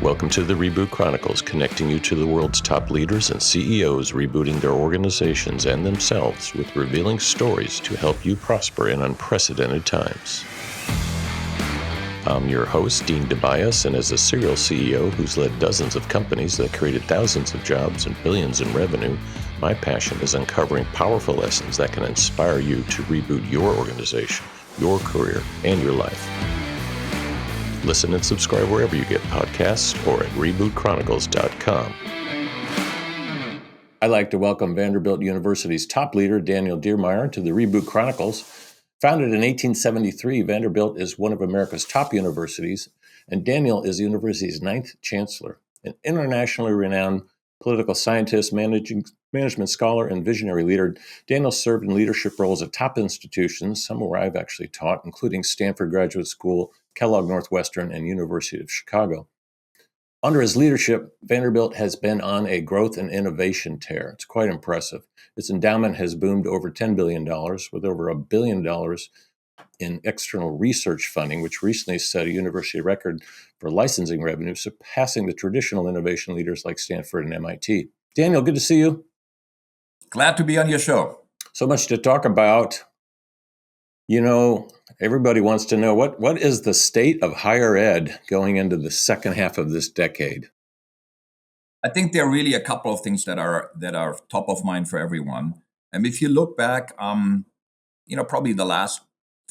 Welcome to the Reboot Chronicles, connecting you to the world's top leaders and CEOs rebooting their organizations and themselves with revealing stories to help you prosper in unprecedented times. I'm your host, Dean DeBias, and as a serial CEO who's led dozens of companies that created thousands of jobs and billions in revenue, my passion is uncovering powerful lessons that can inspire you to reboot your organization, your career, and your life. Listen and subscribe wherever you get podcasts or at rebootchronicles.com. I'd like to welcome Vanderbilt University's top leader, Daniel Diermeier, to the Reboot Chronicles. Founded in 1873, Vanderbilt is one of America's top universities, and Daniel is the university's 9th chancellor. An internationally renowned political scientist, management scholar, and visionary leader, Daniel served in leadership roles at top institutions, some where I've actually taught, including Stanford Graduate School, Kellogg Northwestern, and University of Chicago. Under his leadership, Vanderbilt has been on a growth and innovation tear. It's quite impressive. Its endowment has boomed over $10 billion, with over $1 billion in external research funding, which recently set a university record for licensing revenue, surpassing the traditional innovation leaders like Stanford and MIT. Daniel, good to see you. Glad to be on your show. So much to talk about. You know, everybody wants to know what is the state of higher ed going into the second half of this decade? I think there are really a couple of things that are top of mind for everyone. And if you look back, probably the last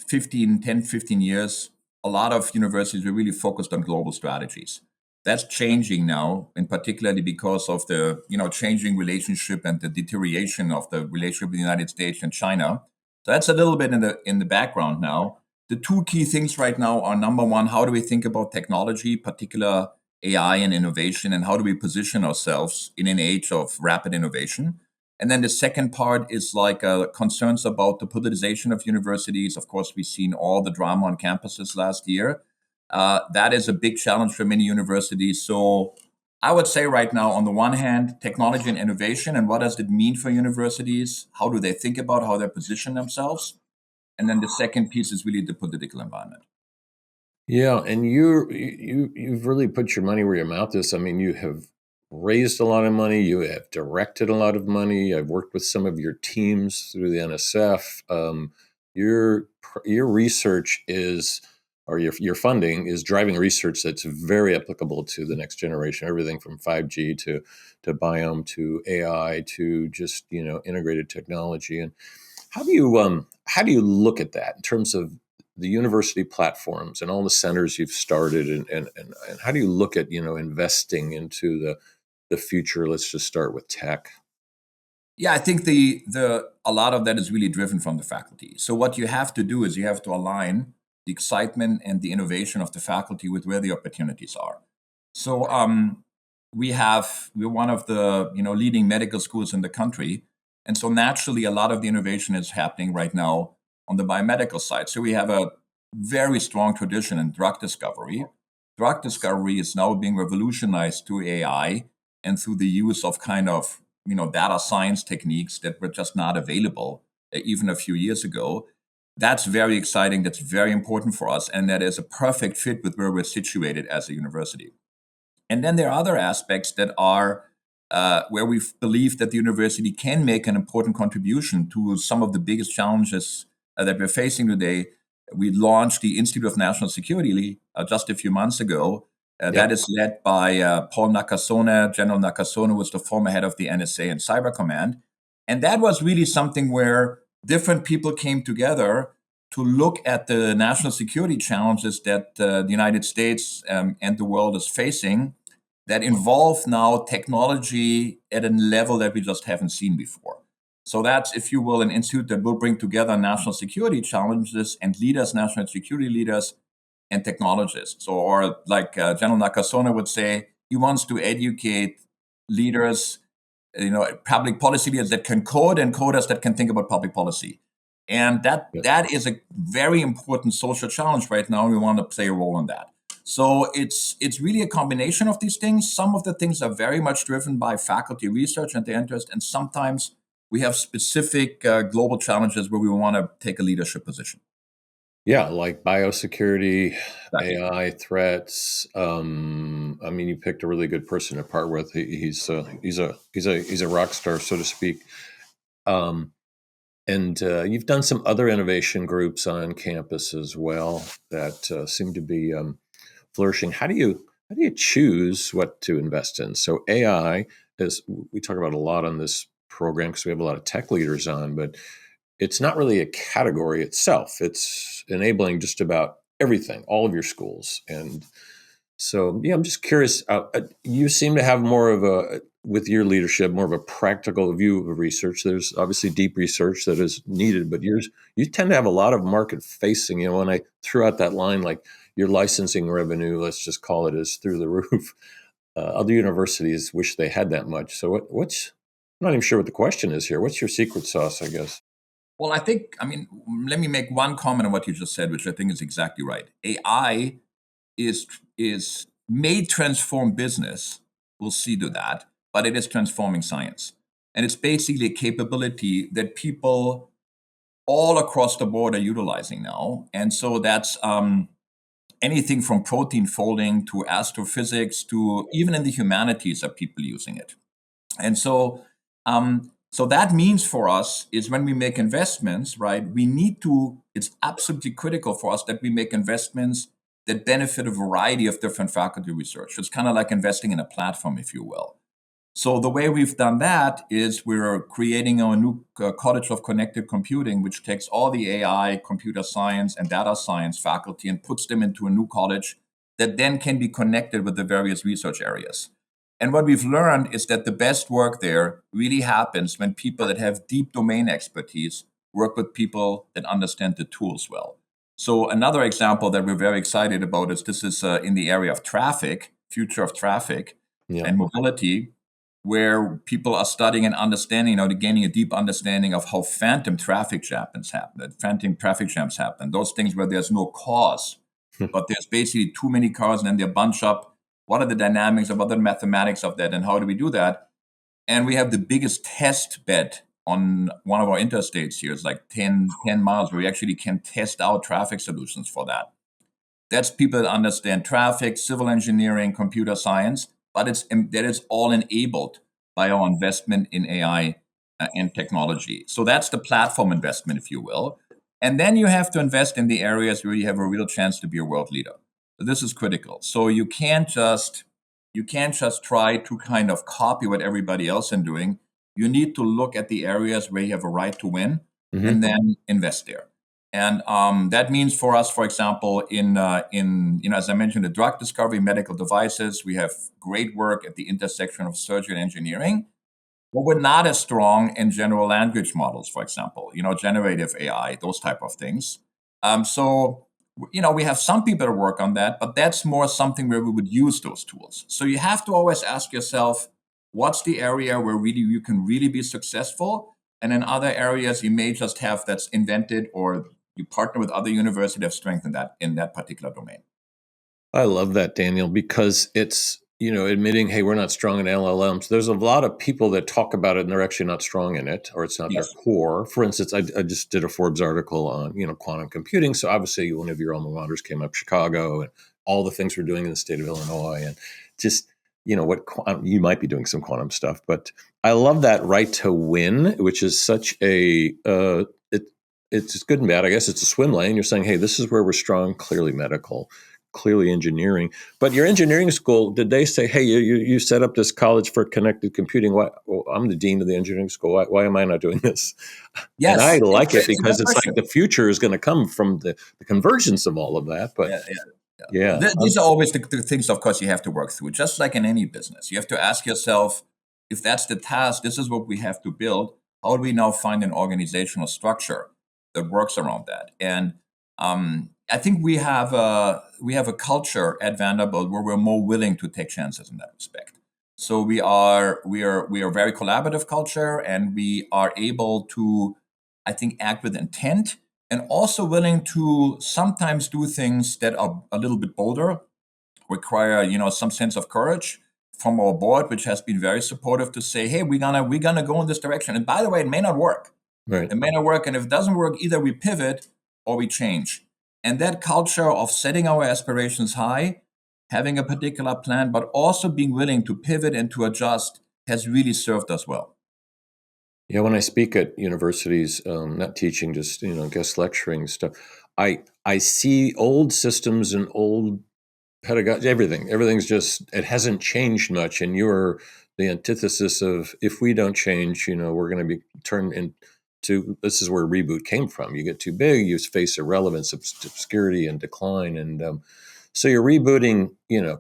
15 years, a lot of universities were really focused on global strategies. That's changing now, and particularly because of the changing relationship and the deterioration of the relationship with the United States and China. So that's a little bit in the background now. The two key things right now are, number one, how do we think about technology, particular AI and innovation, and how do we position ourselves in an age of rapid innovation? And then the second part is concerns about the politicization of universities. Of course, we've seen all the drama on campuses last year. That is a big challenge for many universities. So I would say right now, on the one hand, technology and innovation, and what does it mean for universities? How do they think about how they position themselves? And then the second piece is really the political environment. Yeah, and you've really put your money where your mouth is. I mean, you have raised a lot of money. You have directed a lot of money. I've worked with some of your teams through the NSF. Your research your funding is driving research that's very applicable to the next generation. Everything from 5G to biome to AI to just integrated technology. And how do you look at that in terms of the university platforms and all the centers you've started, and how do you look at investing into the future? Let's just start with tech. Yeah, I think a lot of that is really driven from the faculty. So what you have to do is you have to align the excitement and the innovation of the faculty with where the opportunities are. So we're one of the leading medical schools in the country, and so naturally a lot of the innovation is happening right now on the biomedical side. So we have a very strong tradition in drug discovery. Drug discovery is now being revolutionized through AI and through the use of data science techniques that were just not available even a few years ago. That's very exciting. That's very important for us. And that is a perfect fit with where we're situated as a university. And then there are other aspects that are where we believe that the university can make an important contribution to some of the biggest challenges that we're facing today. We launched the Institute of National Security just a few months ago. That is led by Paul Nakasone. General Nakasone was the former head of the NSA and Cyber Command. And that was really something where different people came together to look at the national security challenges that the United States and the world is facing that involve now technology at a level that we just haven't seen before. So that's, if you will, an institute that will bring together national security challenges and leaders, national security leaders, and technologists. So, or like General Nakasone would say, he wants to educate leaders, public policy leaders that can code and coders that can think about public policy. And that is a very important social challenge right now, and we want to play a role in that. So it's really a combination of these things. Some of the things are very much driven by faculty research and their interest, and sometimes we have specific global challenges where we want to take a leadership position. Yeah, like biosecurity, Exactly. AI threats. I mean, you picked a really good person to part with. He's a rock star, so to speak. Um, and you've done some other innovation groups on campus as well that seem to be flourishing. How do you choose what to invest in? So AI, as we talk about a lot on this program, because we have a lot of tech leaders on, but it's not really a category itself. It's enabling just about everything, all of your schools. And so, yeah, I'm just curious. You seem to have more of a, with your leadership, more of a practical view of research. There's obviously deep research that is needed, but you tend to have a lot of market facing. When I threw out that line, like your licensing revenue, let's just call it, is through the roof. Other universities wish they had that much. So, what's I'm not even sure what the question is here. What's your secret sauce, I guess? Well, I mean, let me make one comment on what you just said, which I think is exactly right. AI is may transform business. We'll see to that, but it is transforming science, and it's basically a capability that people all across the board are utilizing now. And so that's anything from protein folding to astrophysics to even in the humanities are people using it. And so that means for us is when we make investments, right? We need to. It's absolutely critical for us that we make investments that benefit a variety of different faculty research. It's kind of like investing in a platform, if you will. So the way we've done that is we're creating a new College of Connected Computing, which takes all the AI, computer science, and data science faculty and puts them into a new college that then can be connected with the various research areas. And what we've learned is that the best work there really happens when people that have deep domain expertise work with people that understand the tools well. So another example that we're very excited about is this is in the area of traffic, future of traffic Yeah. and mobility, where people are studying and understanding, gaining a deep understanding of how phantom traffic jams happen, those things where there's no cause, but there's basically too many cars and then they bunch up. What are the dynamics, what are the mathematics of that, and how do we do that? And we have the biggest test bed on one of our interstates here. It's like 10 miles where we actually can test out traffic solutions for that. That's people that understand traffic, civil engineering, computer science, but that is all enabled by our investment in AI and technology. So that's the platform investment, if you will. And then you have to invest in the areas where you have a real chance to be a world leader. So this is critical. So you can't just try to kind of copy what everybody else is doing. You need to look at the areas where you have a right to win Hmm. and then invest there. And that means for us, for example, in as I mentioned, the drug discovery, medical devices, we have great work at the intersection of surgery and engineering. But we're not as strong in general language models, for example, generative AI, those type of things. So we have some people that work on that, but that's more something where we would use those tools. So you have to always ask yourself, what's the area where really you can really be successful? And in other areas, you may just have that's invented or you partner with other universities that have strength in that particular domain. I love that, Daniel, because it's, admitting, hey, we're not strong in LLMs. There's a lot of people that talk about it and they're actually not strong in it, or it's not their Yes. core. For instance, I just did a Forbes article on, quantum computing. So obviously one of your alma maters came up, Chicago, and all the things we're doing in the state of Illinois. And just, you might be doing some quantum stuff, but I love that right to win, which is such it's good and bad. I guess it's a swim lane. You're saying, hey, this is where we're strong, clearly medical, clearly engineering. But your engineering school, did they say, hey, you set up this college for connected computing? Why? Well, I'm the dean of the engineering school. Why am I not doing this? And I Yes, like it it's a good because it's like question. the future is going to come from the convergence of all of that. But Yeah, yeah, yeah. yeah, These are always the things, of course, you have to work through. Just like in any business, you have to ask yourself, if that's the task, this is what we have to build. How do we now find an organizational structure that works around that? And I think we have a culture at Vanderbilt where we're more willing to take chances in that respect. So we are a very collaborative culture, and we are able to, I think, act with intent and also willing to sometimes do things that are a little bit bolder, require some sense of courage from our board, which has been very supportive to say, hey, we're gonna go in this direction. And by the way, it may not work. right. It may not work, and if it doesn't work, either we pivot or we change. And that culture of setting our aspirations high, having a particular plan, but also being willing to pivot and to adjust has really served us well. Yeah, when I speak at universities, not teaching, just guest lecturing stuff, I see old systems and old pedagogy. Everything's just, it hasn't changed much, and you're the antithesis of, if we don't change, we're going to be turned into. This is where Reboot came from. You get too big, you face irrelevance, obscurity, and decline, and so you're rebooting,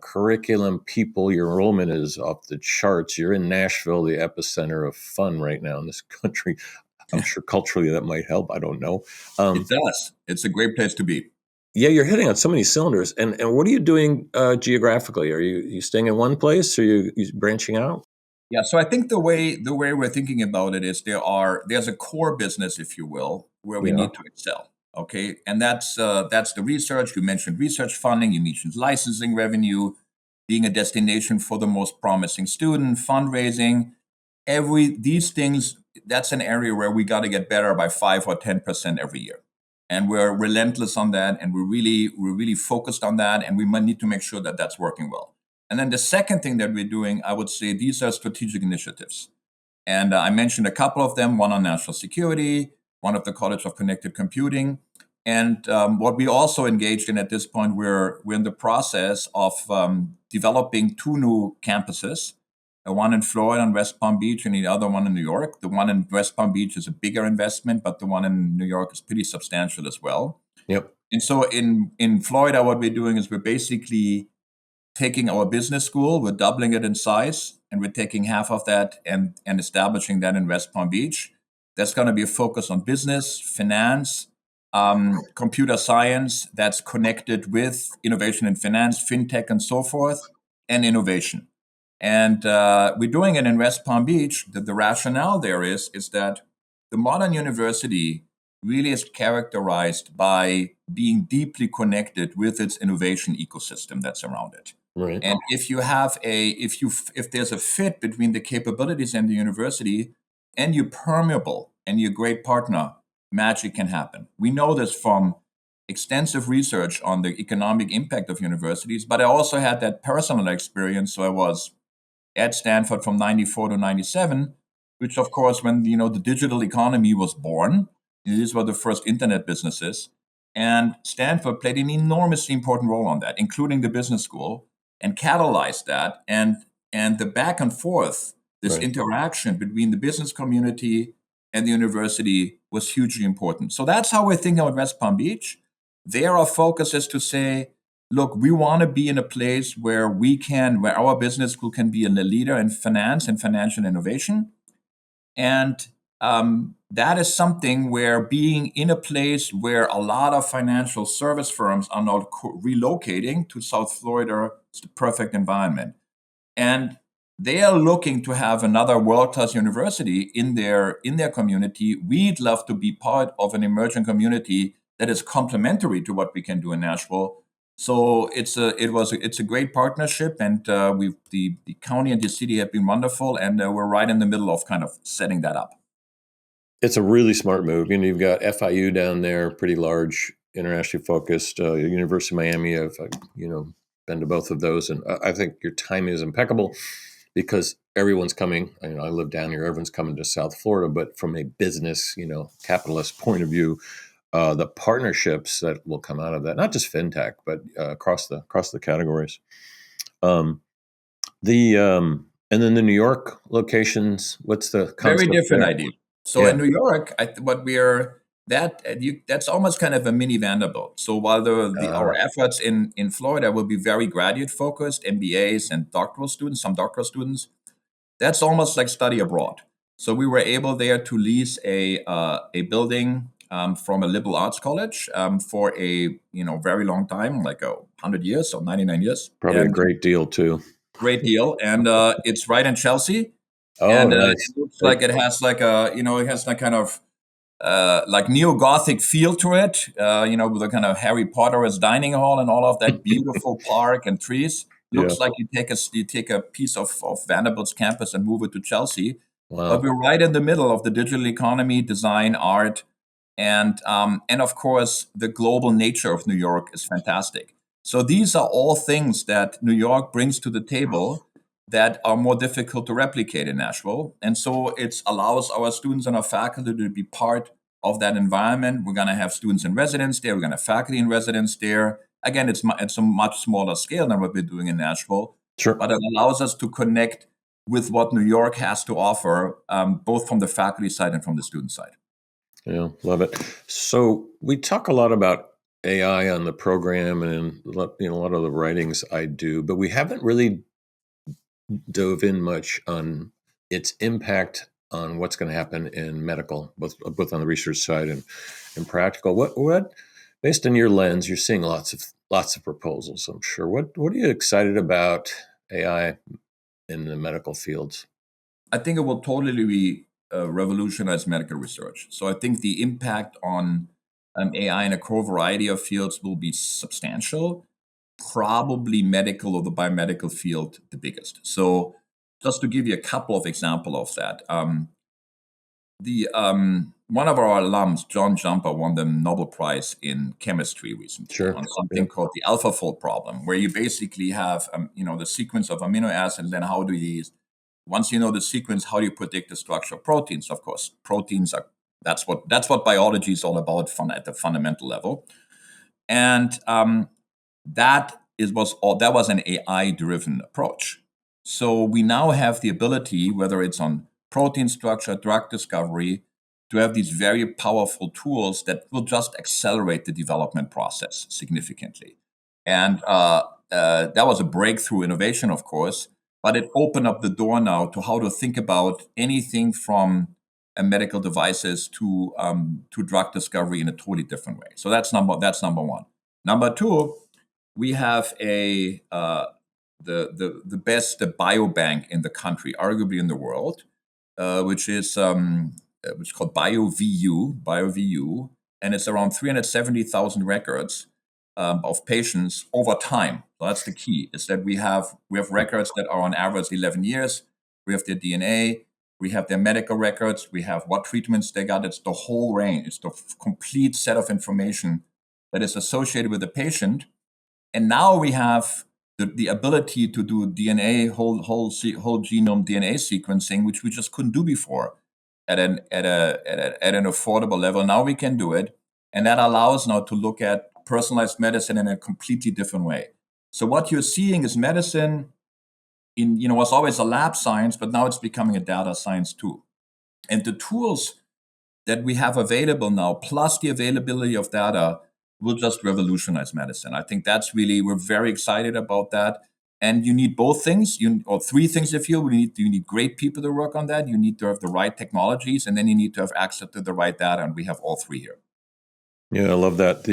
curriculum, people. Your enrollment is off the charts. You're in Nashville, the epicenter of fun right now in this country. I'm sure culturally that might help. I don't know. It does. It's a great place to be. Yeah, you're hitting on so many cylinders. And what are you doing geographically? Are you staying in one place, or you branching out? Yeah, so I think the way we're thinking about it is there's a core business, if you will, where we Yeah. need to excel. Okay, and that's the research. You mentioned research funding. You mentioned licensing revenue, being a destination for the most promising student, fundraising. These things. That's an area where we got to get better by 5 or 10% every year, and we're relentless on that, and we're really focused on that, and we might need to make sure that that's working well. And then the second thing that we're doing, I would say, these are strategic initiatives. And I mentioned a couple of them, one on national security, one of the College of Connected Computing. And what we also engaged in at this point, we're in the process of developing two new campuses, one in Florida and West Palm Beach, and the other one in New York. The one in West Palm Beach is a bigger investment, but the one in New York is pretty substantial as well. Yep. And so in Florida, what we're doing is we're basically taking our business school, we're doubling it in size, and we're taking half of that and establishing that in West Palm Beach. That's going to be a focus on business, finance, computer science that's connected with innovation in finance, fintech, and so forth, and innovation. And we're doing it in West Palm Beach. The rationale there is that the modern university really is characterized by being deeply connected with its innovation ecosystem that's around it. Right. And if there's a fit between the capabilities and the university, and you're permeable and you're a great partner, magic can happen. We know this from extensive research on the economic impact of universities, but I also had that personal experience. So I was at Stanford from 94 to 97, which of course, when the digital economy was born, these were the first internet businesses. And Stanford played an enormously important role on that, including the business school, and catalyzed that. And the back and forth, this Right. interaction between the business community and the university was hugely important. So that's how we're thinking about West Palm Beach. There, our focus is to say, look, we want to be in a place where where our business school can be a leader in finance and financial innovation. And that is something where being in a place where a lot of financial service firms are now relocating to South Florida is the perfect environment. And they are looking to have another world-class university in their community. We'd love to be part of an emerging community that is complementary to what we can do in Nashville. So it's a great partnership, and the county and the city have been wonderful, and we're right in the middle of kind of setting that up. It's a really smart move. You've got FIU down there, pretty large, internationally focused. University of Miami. I've been to both of those, and I think your timing is impeccable because everyone's coming. I live down here. Everyone's coming to South Florida, but from a business, capitalist point of view, the partnerships that will come out of that, not just fintech, but across the categories. Um, the and then the New York locations. What's the Very concept different there? idea. So Yeah. in New York, that's almost kind of a mini Vanderbilt. So while our efforts in Florida will be very graduate focused, MBAs and some doctoral students, that's almost like study abroad. So we were able there to lease a building from a liberal arts college for a very long time, like 100 years or 99 years, Probably a and great deal too. great deal. And it's right in Chelsea, Oh, and nice. it looks like it has like it has like kind of like neo-Gothic feel to it, with a kind of Harry Potter as dining hall and all of that beautiful park and trees. Yeah. Looks like you take a piece of Vanderbilt's campus and move it to Chelsea. But Wow. we're right in the middle of the digital economy, design, art, And of course, the global nature of New York is fantastic. So these are all things that New York brings to the table that are more difficult to replicate in Nashville. And so it allows our students and our faculty to be part of that environment. We're going to have students in residence there. We're going to have faculty in residence there. Again, it's a much smaller scale than what we're doing in Nashville, Sure. but it allows us to connect with what New York has to offer, both from the faculty side and from the student side. Yeah, love it. So we talk a lot about AI on the program and a lot of the writings I do, but we haven't really dove in much on its impact on what's going to happen in medical, both on the research side and practical. What based on your lens, you're seeing lots of proposals, I'm sure. What are you excited about AI in the medical fields? I think it will totally revolutionize medical research. So I think the impact on AI in a core variety of fields will be substantial. Probably medical or the biomedical field the biggest. So just to give you a couple of examples of that, the one of our alums, John Jumper, won the Nobel Prize in chemistry recently Sure. on something Yep. called the AlphaFold problem, where you basically have the sequence of amino acids, and how do you, once you know the sequence, how do you predict the structure of proteins? Of course, proteins are that's what biology is all about at the fundamental level, and that was an AI driven approach. So we now have the ability, whether it's on protein structure, drug discovery, to have these very powerful tools that will just accelerate the development process significantly. And that was a breakthrough innovation, of course, but it opened up the door now to how to think about anything from medical devices to drug discovery in a totally different way. So that's number one. Number two, we have the best biobank in the country, arguably in the world, which is called BioVU, and it's around 370,000 records of patients over time. So that's the key: is that we have records that are on average 11 years. We have their DNA, we have their medical records, we have what treatments they got. It's the whole range. It's the complete set of information that is associated with the patient. And now we have the ability to do DNA whole genome DNA sequencing, which we just couldn't do before at an affordable level. Now we can do it, and that allows now to look at personalized medicine in a completely different way. So what you're seeing is medicine was always a lab science, but now it's becoming a data science too. And the tools that we have available now, plus the availability of data, will just revolutionize medicine. I think we're very excited about that. And you need both things, or three things if you need great people to work on that. You need to have the right technologies, and then you need to have access to the right data. And we have all three here. Yeah, I love that.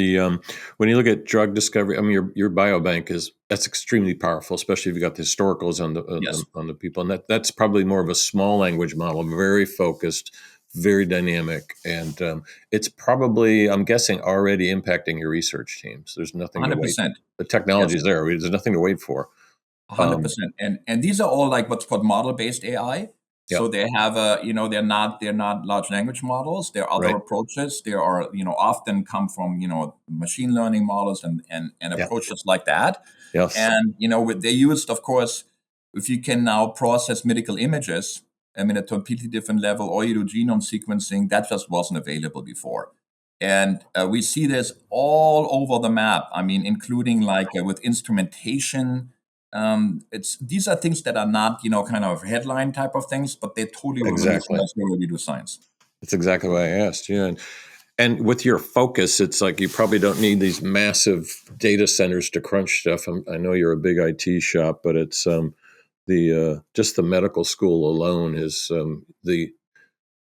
When you look at drug discovery, I mean, your biobank that's extremely powerful, especially if you got the historicals on the Yes. on the people, and that's probably more of a small language model, very focused, very dynamic, and it's probably, I'm guessing, already impacting your research teams. There's nothing to wait. 100%. The technology Yes. is there. There's nothing to wait for. 100%. And these are all like what's called model-based AI. Yeah, So they have they're not large language models. There are other right. approaches. There are, often come from, machine learning models and Yeah, approaches like that. yes, And, they used, of course, if you can now process medical images, I mean, at a completely different level, or you do genome sequencing, that just wasn't available before. And we see this all over the map. I mean, including like with instrumentation. These are things that are not, kind of headline type of things, but they totally exactly. revolutionize the way we do science. That's exactly why I asked. Yeah, and with your focus, it's like you probably don't need these massive data centers to crunch stuff. I know you're a big IT shop, but it's just the medical school alone is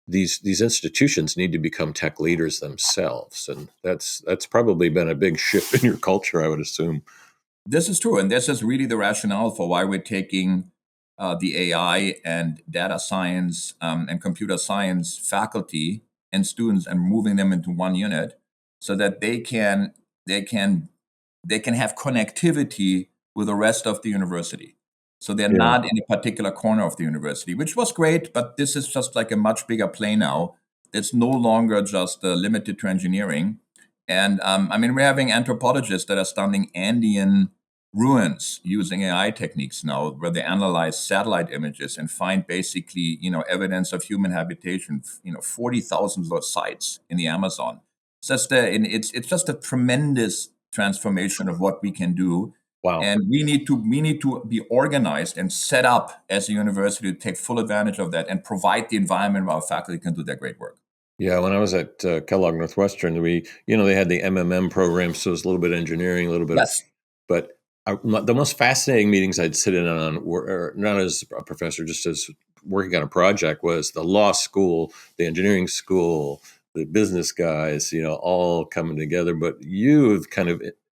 these institutions need to become tech leaders themselves, and that's probably been a big shift in your culture, I would assume. This is true, and this is really the rationale for why we're taking the AI and data science and computer science faculty and students and moving them into one unit, so that they can have connectivity with the rest of the university. So they're Yeah, not in a particular corner of the university, which was great, but this is just like a much bigger play now It's no longer just limited to engineering. And I mean, we're having anthropologists that are studying Andean ruins using AI techniques now, where they analyze satellite images and find basically, evidence of human habitation, 40,000 of those sites in the Amazon. It's just a tremendous transformation of what we can do. Wow. And we need to be organized and set up as a university to take full advantage of that and provide the environment where our faculty can do their great work. Yeah, when I was at Kellogg Northwestern, they had the MMM program, so it was a little bit of engineering, a little bit of, Yes. but the most fascinating meetings I'd sit in on were not as a professor, just as working on a project, was the law school, the engineering school, the business guys, all coming together. But you've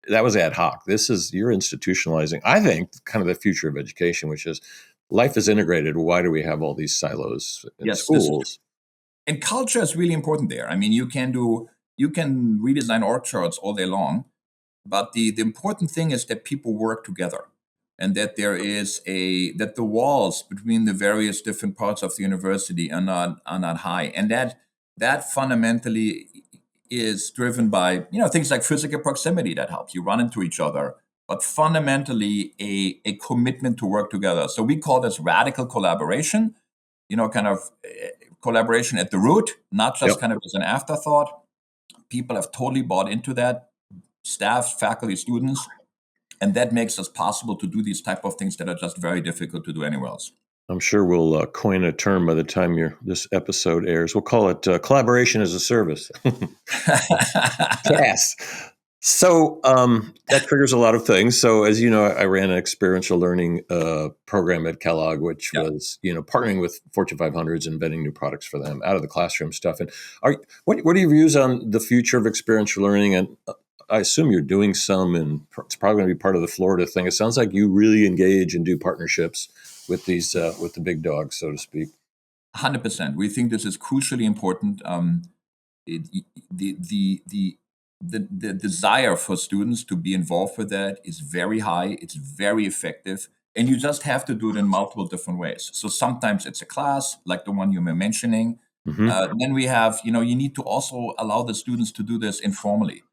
that was ad hoc. You're institutionalizing, I think, kind of the future of education, which is life is integrated. Why do we have all these silos in Yes, this is schools? and culture is really important there. I mean, you can redesign org charts all day long, but the important thing is that people work together and that that the walls between the various different parts of the university are not high. And that fundamentally is driven by things like physical proximity that helps. You run into each other, but fundamentally a commitment to work together. So we call this radical collaboration, kind of collaboration at the root, not just Yep. kind of as an afterthought. People have totally bought into that, staff, faculty, students, and that makes us possible to do these type of things that are just very difficult to do anywhere else. I'm sure we'll coin a term by the time this episode airs. We'll call it collaboration as a service. Yes. So that triggers a lot of things. So as you know, I ran an experiential learning program at Kellogg, which Yeah. was partnering with Fortune 500s, inventing new products for them out of the classroom stuff. And what are your views on the future of experiential learning? And I assume you're doing some, and it's probably going to be part of the Florida thing. It sounds like you really engage and do partnerships with these with the big dogs, so to speak. 100%. We think this is crucially important. It, the, the, the, the desire for students to be involved with that is very high. It's very effective. And you just have to do it in multiple different ways. So sometimes it's a class, like the one you were mentioning. Hmm. Then we have, you need to also allow the students to do this informally.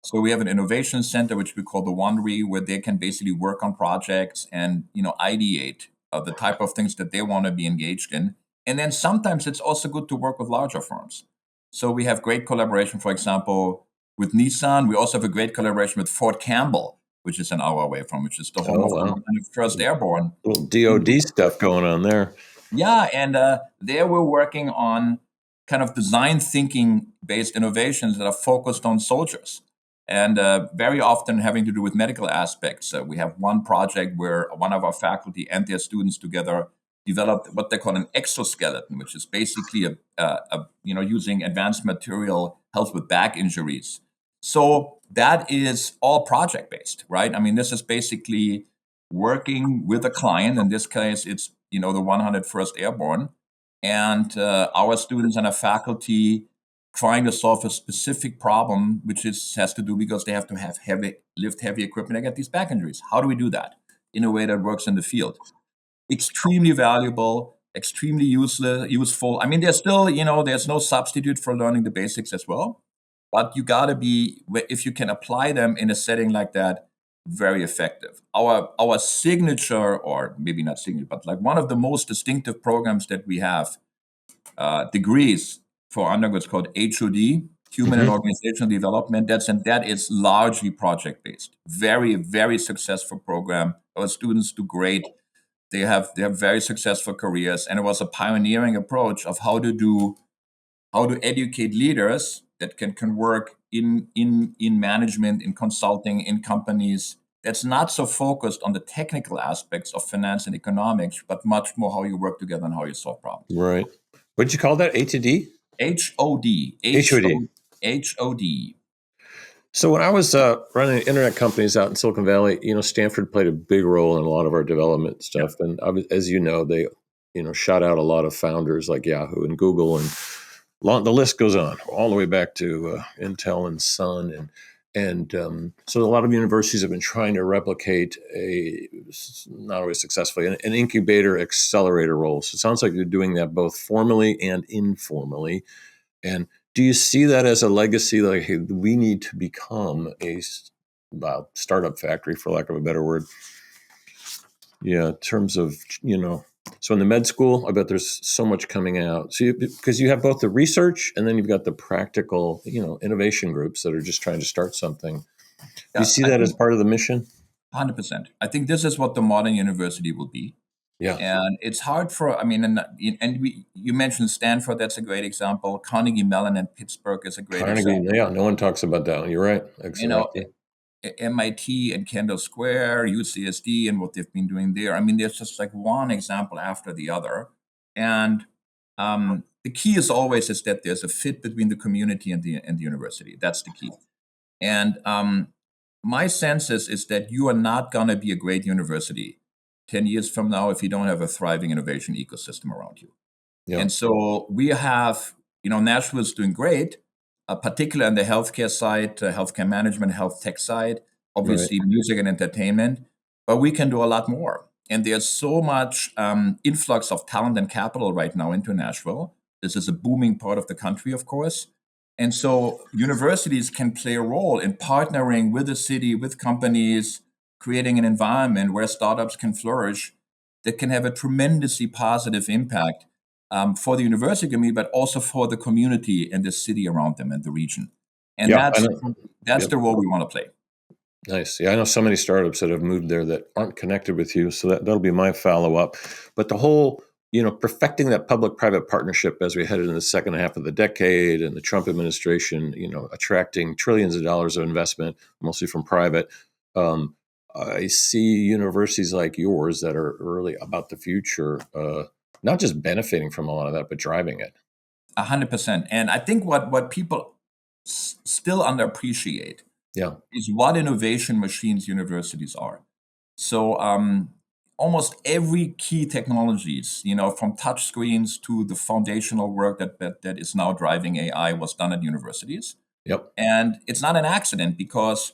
So we have an innovation center, which we call the Wondery, where they can basically work on projects and, ideate the type of things that they want to be engaged in. And then sometimes it's also good to work with larger firms. So we have great collaboration, for example, with Nissan. We also have a great collaboration with Fort Campbell, which is an hour away from, which is the home Oh of the wow, 101st Airborne. little DoD stuff going on there. Yeah, and there we're working on kind of design thinking based innovations that are focused on soldiers and very often having to do with medical aspects. We have one project where one of our faculty and their students together developed what they call an exoskeleton, which is basically using advanced material helps with back injuries. So that is all project based, right? I mean, this is basically working with a client. In this case, it's the 101st Airborne, and our students and our faculty trying to solve a specific problem, which has to do because they have to have lift heavy equipment and get these back injuries. How do we do that in a way that works in the field? Extremely valuable, extremely useful. I mean, there's no substitute for learning the basics as well, but you got to be, if you can apply them in a setting like that, very effective. Our signature, or maybe not signature, but like one of the most distinctive programs that we have, degrees for undergrads called HOD, Human and Hmm. Organizational Development. That is largely project based. Very, very successful program. Our students do great. They have very successful careers, and it was a pioneering approach of how to educate leaders that can work in management, in consulting, in companies. That's not so focused on the technical aspects of finance and economics, but much more how you work together and how you solve problems. Right. What did you call that? A to D? HOD, HOD. HOD. So when I was running internet companies out in Silicon Valley, Stanford played a big role in a lot of our development Yeah. stuff. And as you know, they, shot out a lot of founders like Yahoo and Google, and the list goes on all the way back to Intel and Sun. So a lot of universities have been trying to replicate not always successfully, an incubator accelerator role. So it sounds like you're doing that both formally and informally. And do you see that as a legacy? Like, hey, we need to become a startup factory, for lack of a better word. Yeah, in terms of, so in the med school, I bet there's so much coming out. So because you have both the research and then you've got the practical, innovation groups that are just trying to start something. Do you Yeah, see I that as think part of the mission? 100%. I think this is what the modern university will be. Yeah, And it's hard for, I mean, you mentioned Stanford, that's a great example. Carnegie Mellon in Pittsburgh is a great Carnegie. example. Yeah, no one talks about that one. You're right. You know, Exactly. MIT and Kendall Square, UCSD, and what they've been doing there. I mean, there's just like one example after the other. And the key is always is that there's a fit between the community and the university. That's the key. And my sense is that you are not going to be a great university 10 years from now if you don't have a thriving innovation ecosystem around you. Yeah. And so we have, Nashville is doing great, particularly on the healthcare side, healthcare management, health tech side, Right. obviously music and entertainment, but we can do a lot more. And there's so much influx of talent and capital right now into Nashville. This is a booming part of the country, of course. And so universities can play a role in partnering with the city, with companies, creating an environment where startups can flourish that can have a tremendously positive impact for the university community, but also for the community and the city around them and the region. And Yeah. I that's know. that's Yep. the role we want to play. Nice. Yeah, I know so many startups that have moved there that aren't connected with you. So that'll be my follow up. But the whole, perfecting that public private partnership as we head into the second half of the decade and the Trump administration, attracting trillions of dollars of investment, mostly from private. Um, I see universities like yours that are really about the future, not just benefiting from a lot of that, but driving it. 100%. And I think what people still underappreciate Yeah. is what innovation machines universities are. So almost every key technologies, from touch screens to the foundational work that is now driving AI was done at universities. Yep. And it's not an accident because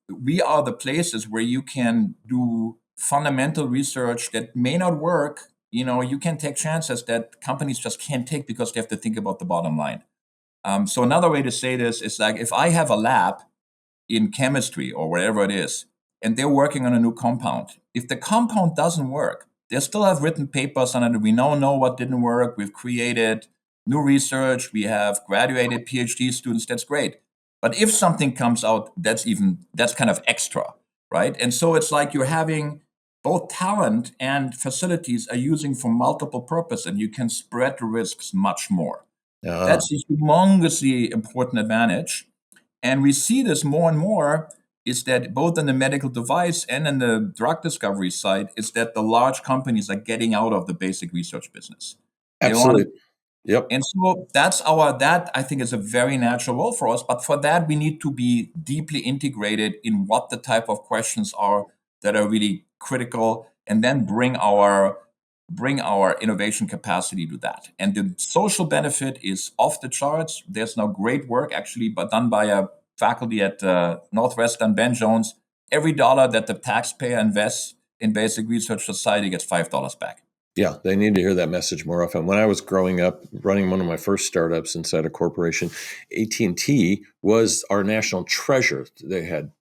we are the places where you can do fundamental research that may not work. You can take chances that companies just can't take because they have to think about the bottom line. So another way to say this is like if I have a lab in chemistry or whatever it is, and they're working on a new compound. If the compound doesn't work, they still have written papers on it. We now know what didn't work. We've created new research. We have graduated PhD students. That's great. But if something comes out, that's kind of extra, right? And so it's like you're having both talent and facilities are using for multiple purposes, and you can spread the risks much more. Uh, That's a humongously important advantage. And we see this more and more is that both in the medical device and in the drug discovery side, is that the large companies are getting out of the basic research business. They want to, Absolutely. Yep. and so that I think is a very natural role for us. But for that, we need to be deeply integrated in what the type of questions are that are really critical, and then bring our innovation capacity to that. And the social benefit is off the charts. There's now great work actually, but done by a faculty at Northwestern, Ben Jones. Every dollar that the taxpayer invests in basic research society gets $5 back. Yeah, they need to hear that message more often. When I was growing up, running one of my first startups inside a corporation, AT&T was our national treasure. They had,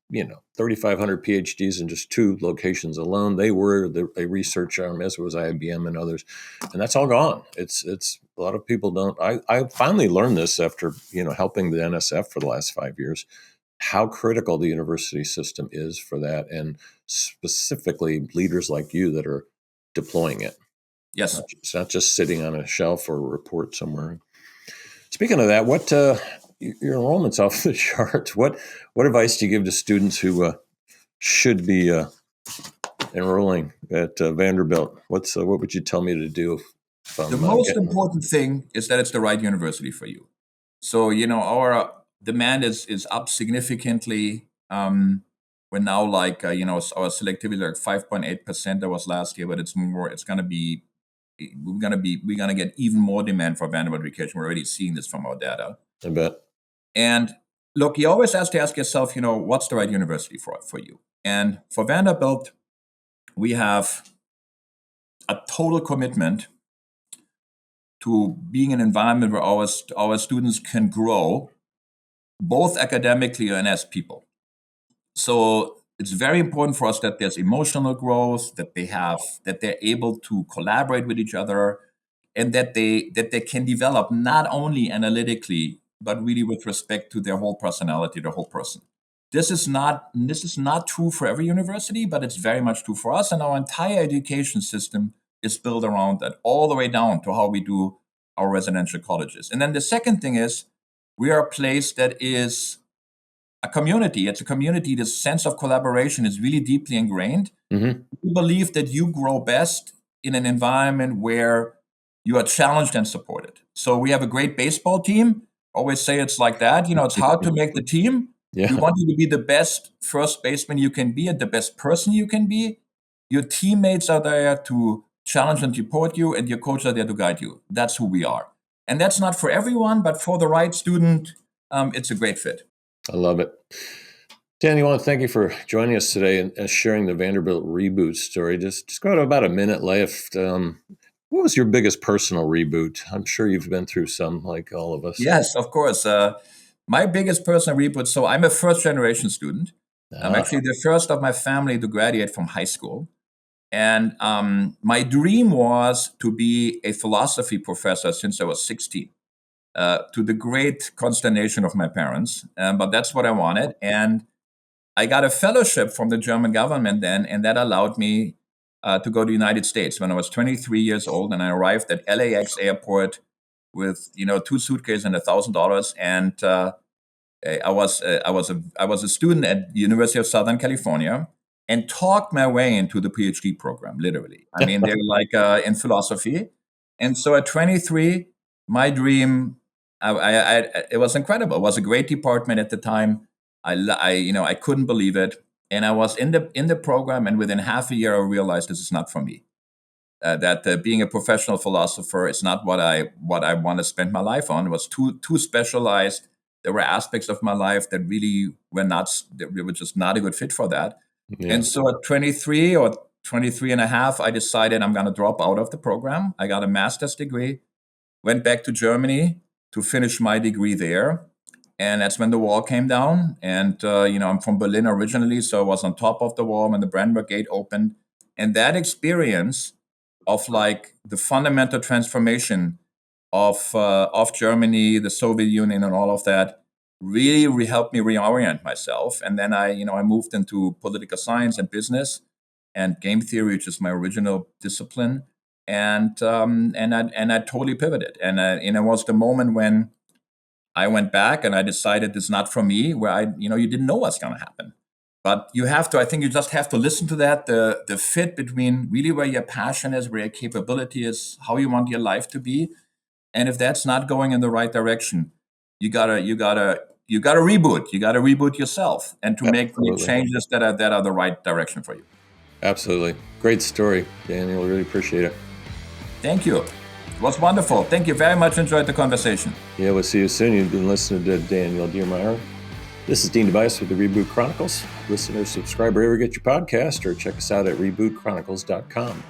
3,500 PhDs in just two locations alone. They were a research arm, as was IBM and others, and that's all gone. It's a lot of people don't. I finally learned this after helping the NSF for the last 5 years, how critical the university system is for that, and specifically leaders like you that are deploying it. Yes. It's not just sitting on a shelf or a report somewhere. Speaking of that, what your enrollment's off the charts. What advice do you give to students who should be enrolling at Vanderbilt? What would you tell me to do if The I'm most getting? important thing is that it's the right university for you. So, our demand is up significantly. We're now like, our selectivity is like 5.8%. That was last year, but it's more, it's going to be, we're going to get even more demand for Vanderbilt education. We're already seeing this from our data. I bet. And look, you always have to ask yourself, what's the right university for you? And for Vanderbilt, we have a total commitment to being an environment where our students can grow, both academically and as people. So it's very important for us that there's emotional growth, that they're able to collaborate with each other, and that they can develop not only analytically but really with respect to their whole personality, their whole person. This is not true for every university, but it's very much true for us, and our entire education system is built around that, all the way down to how we do our residential colleges. And then the second thing is, we are a place that is a community. It's a community. This sense of collaboration is really deeply ingrained. Mm-hmm. We believe that you grow best in an environment where you are challenged and supported. So we have a great baseball team. Always say it's like that. It's hard to make the team. Yeah. We want you to be the best first baseman you can be and the best person you can be. Your teammates are there to challenge and support you, and your coaches are there to guide you. That's who we are. And that's not for everyone, but for the right student, it's a great fit. I love it. Dan, I want to thank you for joining us today and sharing the Vanderbilt reboot story. Just got about a minute left. What was your biggest personal reboot? I'm sure you've been through some, like all of us. Yes, of course. My biggest personal reboot. So I'm a first generation student. I'm actually the first of my family to graduate from high school. And my dream was to be a philosophy professor since I was 16. To the great consternation of my parents. But that's what I wanted. And I got a fellowship from the German government then, and that allowed me to go to the United States when I was 23 years old. And I arrived at LAX airport with, 2 suitcases and $1,000. And I was a student at the University of Southern California and talked my way into the PhD program, literally. I mean, they're like in philosophy. And so at 23, my dream, it was incredible. It was a great department at the time. I couldn't believe it, and I was in the program, and within half a year, I realized this is not for me. That being a professional philosopher is not what I want to spend my life on. It was too specialized. There were aspects of my life that really were just not a good fit for that. Yeah. And so at 23 or 23 and a half, I decided I'm going to drop out of the program. I got a master's degree, went back to Germany to finish my degree there. And that's when the wall came down. And, I'm from Berlin originally, so I was on top of the wall when the Brandenburg Gate opened. And that experience of like the fundamental transformation of Germany, the Soviet Union, and all of that really helped me reorient myself. And then I moved into political science and business and game theory, which is my original discipline. And I totally pivoted. And it was the moment when I went back and I decided it's not for me, where you didn't know what's going to happen. But I think you just have to listen to that, the fit between really where your passion is, where your capability is, how you want your life to be. And if that's not going in the right direction, you gotta reboot. You gotta reboot yourself and to make changes that are the right direction for you. Absolutely. Great story, Daniel. Really appreciate it. Thank you. It was wonderful. Thank you very much. Enjoyed the conversation. Yeah, we'll see you soon. You've been listening to Daniel Diermeier. This is Dean Tobias with the Reboot Chronicles. Listeners, subscribe wherever you get your podcast or check us out at rebootchronicles.com.